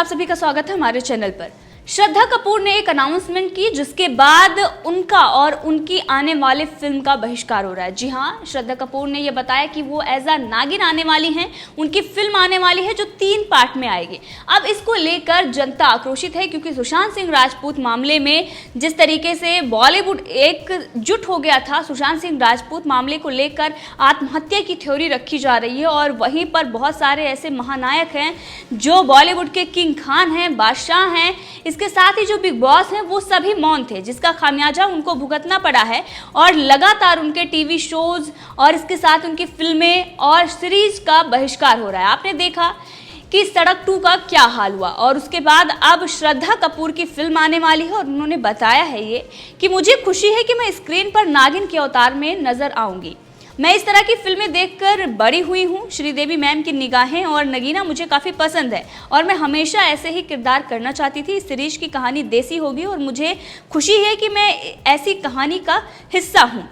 आप सभी का स्वागत है हमारे चैनल पर। श्रद्धा कपूर ने एक अनाउंसमेंट की जिसके बाद उनका और उनकी आने वाले फिल्म का बहिष्कार हो रहा है। जी हाँ, श्रद्धा कपूर ने यह बताया कि वो एज अ नागिन आने वाली हैं, उनकी फिल्म आने वाली है जो 3 पार्ट में आएगी। अब इसको लेकर जनता आक्रोशित है क्योंकि सुशांत सिंह राजपूत मामले में जिस तरीके से बॉलीवुड एकजुट हो गया था, सुशांत सिंह राजपूत मामले को लेकर आत्महत्या की थ्योरी रखी जा रही है और वहीं पर बहुत सारे ऐसे महानायक हैं जो बॉलीवुड के किंग खान हैं, बादशाह हैं, इसके साथ ही जो बिग बॉस हैं वो सभी मौन थे, जिसका खामियाजा उनको भुगतना पड़ा है। और लगातार उनके टीवी शोज और इसके साथ उनकी फिल्में और सीरीज का बहिष्कार हो रहा है। आपने देखा कि सड़क 2 का क्या हाल हुआ और उसके बाद अब श्रद्धा कपूर की फिल्म आने वाली है और उन्होंने बताया है ये कि मुझे खुशी है कि मैं स्क्रीन पर नागिन के अवतार में नजर आऊंगी। मैं इस तरह की फिल्में देखकर बड़ी हुई हूँ। श्रीदेवी मैम की निगाहें और नगीना मुझे काफ़ी पसंद है और मैं हमेशा ऐसे ही किरदार करना चाहती थी। इस सीरीज की कहानी देसी होगी और मुझे खुशी है कि मैं ऐसी कहानी का हिस्सा हूँ।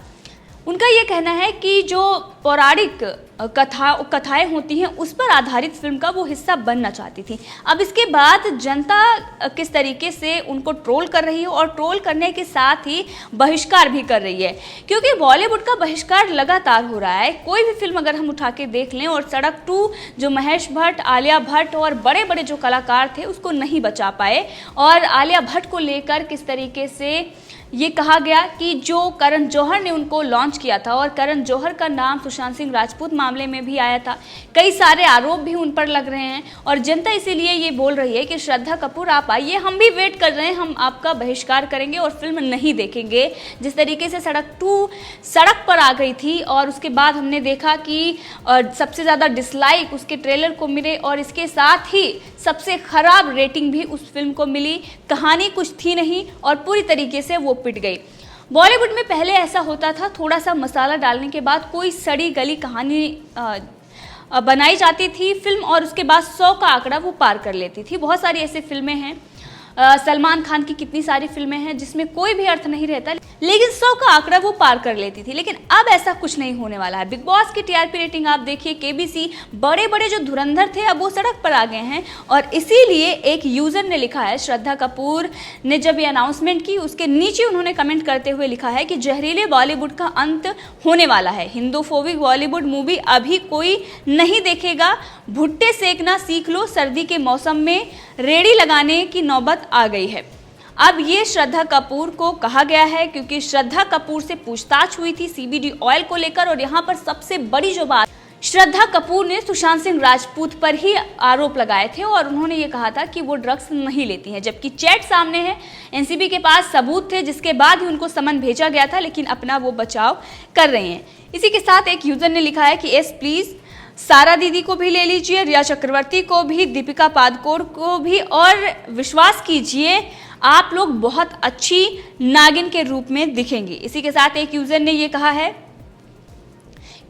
उनका ये कहना है कि जो पौराणिक कथाएं होती हैं उस पर आधारित फिल्म का वो हिस्सा बनना चाहती थी। अब इसके बाद जनता किस तरीके से उनको ट्रोल कर रही है और ट्रोल करने के साथ ही बहिष्कार भी कर रही है, क्योंकि बॉलीवुड का बहिष्कार लगातार हो रहा है। कोई भी फिल्म अगर हम उठा के देख लें और सड़क 2 जो महेश भट्ट, आलिया भट्ट और बड़े बड़े जो कलाकार थे उसको नहीं बचा पाए। और आलिया भट्ट को लेकर किस तरीके से ये कहा गया कि जो करण जौहर ने उनको लॉन्च किया था और करण जौहर का नाम सुशांत सिंह राजपूत मामले में भी आया था, कई सारे आरोप भी उन पर लग रहे हैं और जनता इसीलिए ये बोल रही है कि श्रद्धा कपूर आप आइए, हम भी वेट कर रहे हैं, हम आपका बहिष्कार करेंगे और फिल्म नहीं देखेंगे। जिस तरीके से सड़क 2 सड़क पर आ गई थी और उसके बाद हमने देखा कि सबसे ज़्यादा डिसलाइक उसके ट्रेलर को मिले और इसके साथ ही सबसे खराब रेटिंग भी उस फिल्म को मिली। कहानी कुछ थी नहीं और पूरी तरीके से वो पिट गई। बॉलीवुड में पहले ऐसा होता था, थोड़ा सा मसाला डालने के बाद कोई सड़ी गली कहानी बनाई जाती थी फिल्म और उसके बाद 100 का आंकड़ा वो पार कर लेती थी। बहुत सारी ऐसी फिल्में हैं, सलमान खान की कितनी सारी फिल्में हैं जिसमें कोई भी अर्थ नहीं रहता, लेकिन 100 का आंकड़ा वो पार कर लेती थी। लेकिन अब ऐसा कुछ नहीं होने वाला है। बिग बॉस की टीआरपी रेटिंग आप देखिए, केबीसी, बड़े बड़े जो धुरंधर थे अब वो सड़क पर आ गए हैं और इसीलिए एक यूजर ने लिखा है, श्रद्धा कपूर ने जब ये अनाउंसमेंट की उसके नीचे उन्होंने कमेंट करते हुए लिखा है कि जहरीले बॉलीवुड का अंत होने वाला है, हिंदूफोबिक बॉलीवुड मूवी अभी कोई नहीं देखेगा, भुट्टे सेकना सीख लो, सर्दी के मौसम में रेड़ी लगाने की नौबत आ गई है। अब ये श्रद्धा कपूर को कहा गया है क्योंकि श्रद्धा कपूर से पूछताछ हुई थी सीबीडी ऑयल को लेकर और यहाँ पर सबसे बड़ी जो बात, श्रद्धा कपूर ने सुशांत सिंह राजपूत पर ही आरोप लगाए थे और उन्होंने ये कहा था कि वो ड्रग्स नहीं लेती हैं, जबकि चैट सामने है, एनसीबी के पास सबूत थे जिसके बाद ही उनको समन भेजा गया था, लेकिन अपना वो बचाव कर रहे हैं। इसी के साथ एक यूजर ने लिखा है कि एस प्लीज सारा दीदी को भी ले लीजिए, रिया चक्रवर्ती को भी, दीपिका पादुकोण को भी, और विश्वास कीजिए आप लोग बहुत अच्छी नागिन के रूप में दिखेंगी। इसी के साथ एक यूजर ने ये कहा है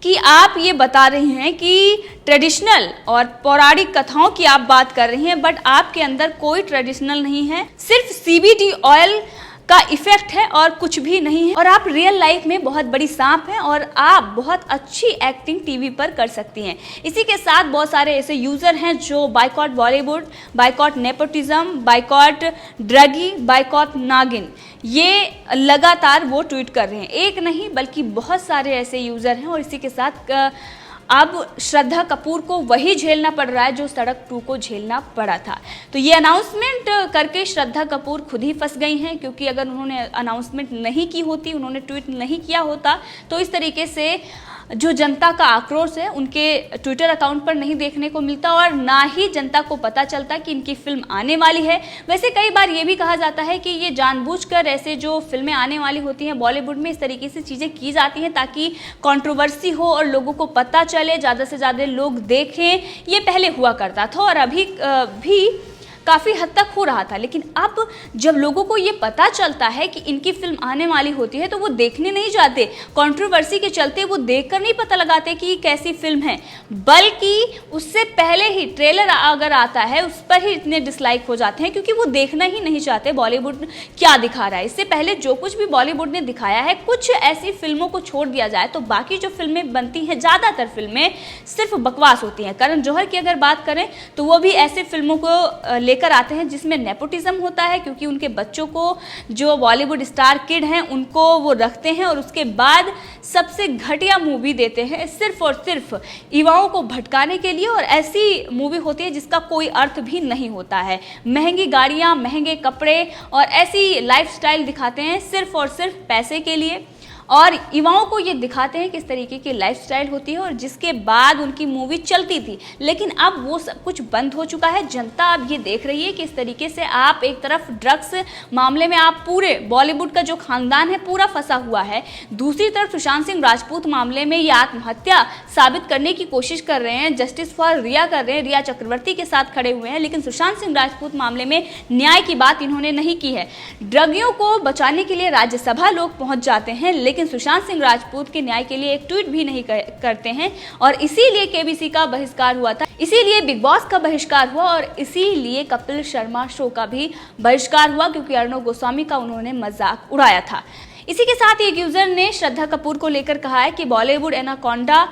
कि आप ये बता रही हैं कि ट्रेडिशनल और पौराणिक कथाओं की आप बात कर रही हैं, बट आपके अंदर कोई ट्रेडिशनल नहीं है, सिर्फ सीबीडी ऑयल का इफेक्ट है और कुछ भी नहीं है और आप रियल लाइफ में बहुत बड़ी सांप हैं और आप बहुत अच्छी एक्टिंग टीवी पर कर सकती हैं। इसी के साथ बहुत सारे ऐसे यूजर हैं जो boycott Bollywood, boycott nepotism, boycott druggie, boycott नागिन, ये लगातार वो ट्वीट कर रहे हैं। एक नहीं बल्कि बहुत सारे ऐसे यूजर हैं और इसी के साथ अब श्रद्धा कपूर को वही झेलना पड़ रहा है जो सड़क 2 को झेलना पड़ा था। तो ये अनाउंसमेंट करके श्रद्धा कपूर खुद ही फंस गई हैं, क्योंकि अगर उन्होंने अनाउंसमेंट नहीं की होती, उन्होंने ट्वीट नहीं किया होता तो इस तरीके से जो जनता का आक्रोश है उनके ट्विटर अकाउंट पर नहीं देखने को मिलता और ना ही जनता को पता चलता कि इनकी फिल्म आने वाली है। वैसे कई बार ये भी कहा जाता है कि ये जानबूझकर ऐसे जो फिल्में आने वाली होती हैं बॉलीवुड में इस तरीके से चीज़ें की जाती हैं ताकि कंट्रोवर्सी हो और लोगों को पता चले, ज़्यादा से ज़्यादा लोग देखें। ये पहले हुआ करता था और अभी भी काफ़ी हद तक हो रहा था, लेकिन अब जब लोगों को ये पता चलता है कि इनकी फिल्म आने वाली होती है तो वो देखने नहीं जाते, कंट्रोवर्सी के चलते वो देखकर नहीं पता लगाते कि कैसी फिल्म है, बल्कि उससे पहले ही ट्रेलर अगर आता है उस पर ही इतने डिसलाइक हो जाते हैं क्योंकि वो देखना ही नहीं चाहते बॉलीवुड क्या दिखा रहा है। इससे पहले जो कुछ भी बॉलीवुड ने दिखाया है, कुछ ऐसी फिल्मों को छोड़ दिया जाए तो बाकी जो फिल्में बनती हैं ज़्यादातर फिल्में सिर्फ बकवास होती हैं। करण जौहर की अगर बात करें तो वो भी ऐसे फिल्मों को लेकर आते हैं जिसमें नेपोटिज्म होता है, क्योंकि उनके बच्चों को जो बॉलीवुड स्टार किड हैं उनको वो रखते हैं और उसके बाद सबसे घटिया मूवी देते हैं सिर्फ और सिर्फ युवाओं को भटकाने के लिए। और ऐसी मूवी होती है जिसका कोई अर्थ भी नहीं होता है। महंगी गाड़ियाँ, महंगे कपड़े और ऐसी लाइफस्टाइल दिखाते हैं सिर्फ और सिर्फ पैसे के लिए, और युवाओं को ये दिखाते हैं किस तरीके की लाइफस्टाइल होती है और जिसके बाद उनकी मूवी चलती थी। लेकिन अब वो सब कुछ बंद हो चुका है। जनता अब ये देख रही है कि इस तरीके से आप एक तरफ ड्रग्स मामले में आप पूरे बॉलीवुड का जो खानदान है पूरा फंसा हुआ है, दूसरी तरफ सुशांत सिंह राजपूत मामले में ये आत्महत्या साबित करने की कोशिश कर रहे हैं, जस्टिस फॉर रिया कर रहे हैं, रिया चक्रवर्ती के साथ खड़े हुए हैं। लेकिन सुशांत सिंह राजपूत मामले में न्याय की बात इन्होंने नहीं की है। ड्रगियों को बचाने के लिए राज्यसभा लोग पहुंच जाते हैं, लेकिन सुशांत सिंह राजपूत के न्याय के लिए एक ट्वीट भी नहीं करते हैं, और इसीलिए केबीसी का बहिष्कार हुआ था, इसीलिए बिग बॉस का बहिष्कार हुआ और इसीलिए कपिल शर्मा शो का भी बहिष्कार हुआ, क्योंकि अर्णव गोस्वामी का उन्होंने मजाक उड़ाया था। इसी के साथ एक यूजर ने श्रद्धा कपूर को लेकर कहा है कि बॉलीवुड एनाकोंडा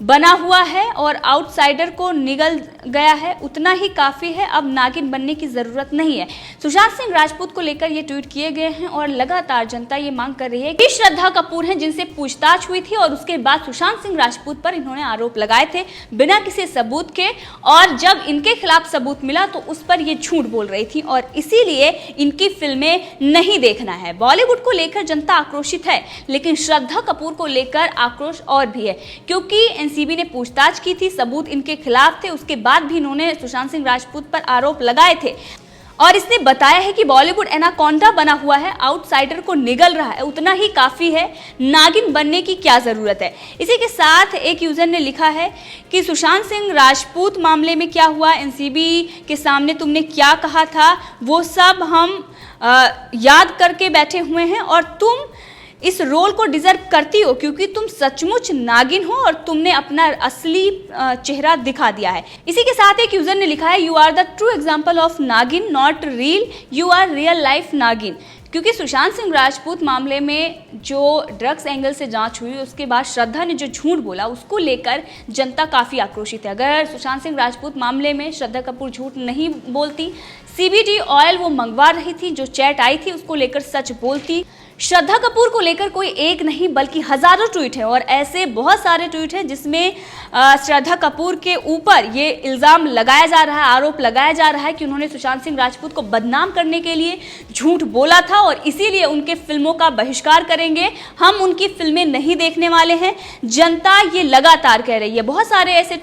बना हुआ है और आउटसाइडर को निगल गया है, उतना ही काफी है, अब नागिन बनने की जरूरत नहीं है। सुशांत सिंह राजपूत को लेकर ये ट्वीट किए गए हैं और लगातार जनता ये मांग कर रही है कि श्रद्धा कपूर हैं जिनसे पूछताछ हुई थी और उसके बाद सुशांत सिंह राजपूत पर इन्होंने आरोप लगाए थे बिना किसी सबूत के, और जब इनके खिलाफ सबूत मिला तो उस पर ये झूठ बोल रही थी और इसीलिए इनकी फिल्में नहीं देखना है। बॉलीवुड को लेकर जनता आक्रोशित है, लेकिन श्रद्धा कपूर को लेकर आक्रोश और भी है, क्योंकि एनसीबी ने पूछताछ की थी, सबूत इनके खिलाफ थे, उसके बाद भी इन्होंने सुशांत सिंह राजपूत पर आरोप लगाए थे और इसने बताया है कि बॉलीवुड एनाकोंडा बना हुआ है, आउटसाइडर को निगल रहा है, उतना ही काफी है, नागिन बनने की क्या जरूरत है। इसी के साथ एक यूजर ने लिखा है कि सुशांत सिंह राजपूत मामले में क्या हुआ, एनसीबी के सामने तुमने क्या कहा था, वो सब हम याद करके बैठे हुए हैं और तुम इस रोल को डिजर्व करती हो क्योंकि तुम सचमुच नागिन हो और तुमने अपना असली चेहरा दिखा दिया है। इसी के साथ एक यूजर ने लिखा है, you are the true example of Naagin, not reel, you are real life Naagin. क्योंकि सुशांत सिंह राजपूत मामले में जो ड्रग्स एंगल से जांच हुई उसके बाद श्रद्धा ने जो झूठ बोला उसको लेकर जनता काफ़ी आक्रोशित है। अगर सुशांत सिंह राजपूत मामले में श्रद्धा कपूर झूठ नहीं बोलती, सीबीडी ऑयल वो मंगवा रही थी, जो चैट आई थी उसको लेकर सच बोलती, श्रद्धा कपूर को लेकर कोई एक नहीं बल्कि हजारों ट्वीट हैं और ऐसे बहुत सारे ट्वीट हैं जिसमें श्रद्धा कपूर के ऊपर ये इल्ज़ाम लगाया जा रहा है, आरोप लगाया जा रहा है कि उन्होंने सुशांत सिंह राजपूत को बदनाम करने के लिए झूठ बोला था और इसीलिए उनके फिल्मों का बहिष्कार करेंगे, हम उनकी फिल्में नहीं देखने वाले हैं। जनता ये लगातार कह रही है। बहुत सारे ऐसे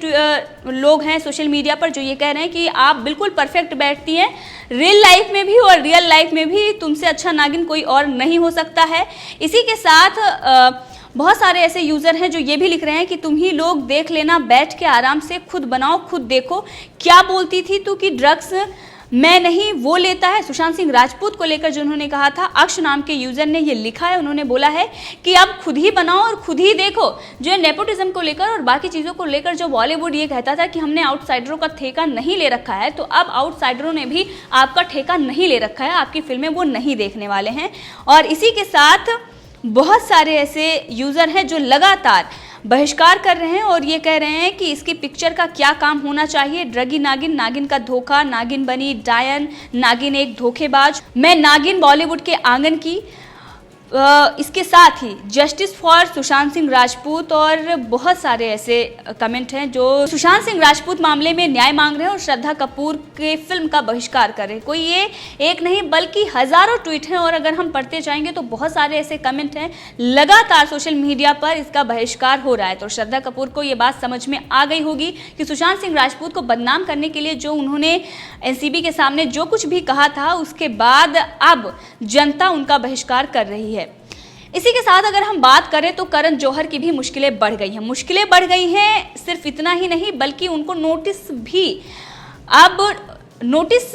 लोग हैं सोशल मीडिया पर जो ये कह रहे हैं कि आप बिल्कुल परफेक्ट बैठती हैं रियल लाइफ में भी और रियल लाइफ में भी, तुमसे अच्छा नागिन कोई और नहीं हो सकता है। इसी के साथ बहुत सारे ऐसे यूजर हैं जो ये भी लिख रहे हैं कि तुम ही लोग देख लेना, बैठ के आराम से खुद बनाओ, खुद देखो, क्या बोलती थी तू कि ड्रग्स मैं नहीं वो लेता है। सुशांत सिंह राजपूत को लेकर जो उन्होंने कहा था, अक्ष नाम के यूजर ने ये लिखा है, उन्होंने बोला है कि अब खुद ही बनाओ और खुद ही देखो। जो नेपोटिज्म को लेकर और बाकी चीज़ों को लेकर जो बॉलीवुड ये कहता था कि हमने आउटसाइडरों का ठेका नहीं ले रखा है, तो अब आउटसाइडरों ने भी आपका ठेका नहीं ले रखा है, आपकी फिल्में वो नहीं देखने वाले हैं। और इसी के साथ बहुत सारे ऐसे यूज़र हैं जो लगातार बहिष्कार कर रहे हैं और ये कह रहे हैं कि इसकी पिक्चर का क्या काम होना चाहिए। ड्रगी नागिन, नागिन का धोखा, नागिन बनी डायन, नागिन एक धोखेबाज, मैं नागिन बॉलीवुड के आंगन की। इसके साथ ही जस्टिस फॉर सुशांत सिंह राजपूत और बहुत सारे ऐसे कमेंट हैं जो सुशांत सिंह राजपूत मामले में न्याय मांग रहे हैं और श्रद्धा कपूर के फिल्म का बहिष्कार कर रहे हैं। कोई ये एक नहीं बल्कि हजारों ट्वीट हैं और अगर हम पढ़ते जाएंगे तो बहुत सारे ऐसे कमेंट हैं। लगातार सोशल मीडिया पर इसका बहिष्कार हो रहा है। तो श्रद्धा कपूर को ये बात समझ में आ गई होगी कि सुशांत सिंह राजपूत को बदनाम करने के लिए जो उन्होंने एनसीबी के सामने जो कुछ भी कहा था, उसके बाद अब जनता उनका बहिष्कार कर रही है। इसी के साथ अगर हम बात करें तो करण जौहर की भी मुश्किलें बढ़ गई हैं। मुश्किलें बढ़ गई हैं, सिर्फ इतना ही नहीं बल्कि उनको नोटिस भी अब नोटिस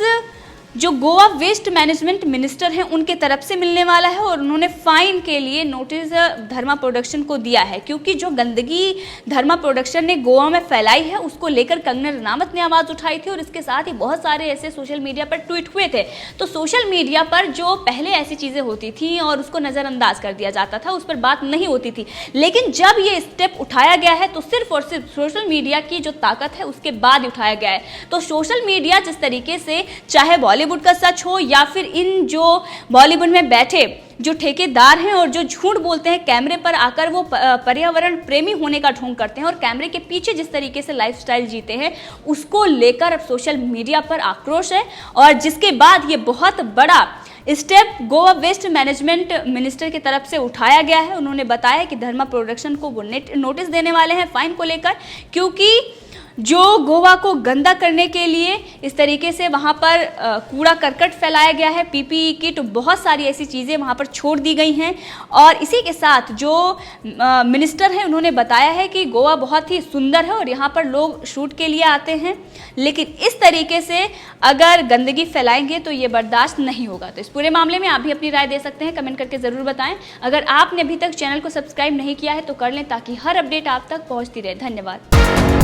जो गोवा वेस्ट मैनेजमेंट मिनिस्टर हैं उनके तरफ से मिलने वाला है और उन्होंने फाइन के लिए नोटिस धर्मा प्रोडक्शन को दिया है, क्योंकि जो गंदगी धर्मा प्रोडक्शन ने गोवा में फैलाई है उसको लेकर कंगना रनावत ने आवाज़ उठाई थी और इसके साथ ही बहुत सारे ऐसे सोशल मीडिया पर ट्वीट हुए थे। तो सोशल मीडिया पर जो पहले ऐसी चीज़ें होती थी और उसको नज़रअंदाज कर दिया जाता था, उस पर बात नहीं होती थी, लेकिन जब ये स्टेप उठाया गया है तो सिर्फ और सिर्फ सोशल मीडिया की जो ताकत है उसके बाद उठाया गया है। तो सोशल मीडिया जिस तरीके से, चाहे बॉलीवुड का सच हो या फिर इन जो बॉलीवुड में बैठे जो ठेकेदार हैं और जो झूठ बोलते हैं, कैमरे पर आकर वो पर्यावरण प्रेमी होने का ढोंग करते हैं और कैमरे के पीछे जिस तरीके से लाइफस्टाइल जीते हैं उसको लेकर अब सोशल मीडिया पर आक्रोश है। और जिसके बाद ये बहुत बड़ा step Goa waste management minister की तरफ से उठाया गया है। उन्होंने बताया कि धर्मा प्रोडक्शन को वो नोटिस देने वाले हैं फाइन को लेकर, क्योंकि जो गोवा को गंदा करने के लिए इस तरीके से वहाँ पर कूड़ा करकट फैलाया गया है, पीपीई किट, बहुत सारी ऐसी चीज़ें वहाँ पर छोड़ दी गई हैं। और इसी के साथ जो मिनिस्टर हैं उन्होंने बताया है कि गोवा बहुत ही सुंदर है और यहाँ पर लोग शूट के लिए आते हैं, लेकिन इस तरीके से अगर गंदगी फैलाएंगे तो ये बर्दाश्त नहीं होगा। तो इस पूरे मामले में आप भी अपनी राय दे सकते हैं, कमेंट करके ज़रूर बताएं। अगर आपने अभी तक चैनल को सब्सक्राइब नहीं किया है तो कर लें ताकि हर अपडेट आप तक पहुँचती रहे। धन्यवाद।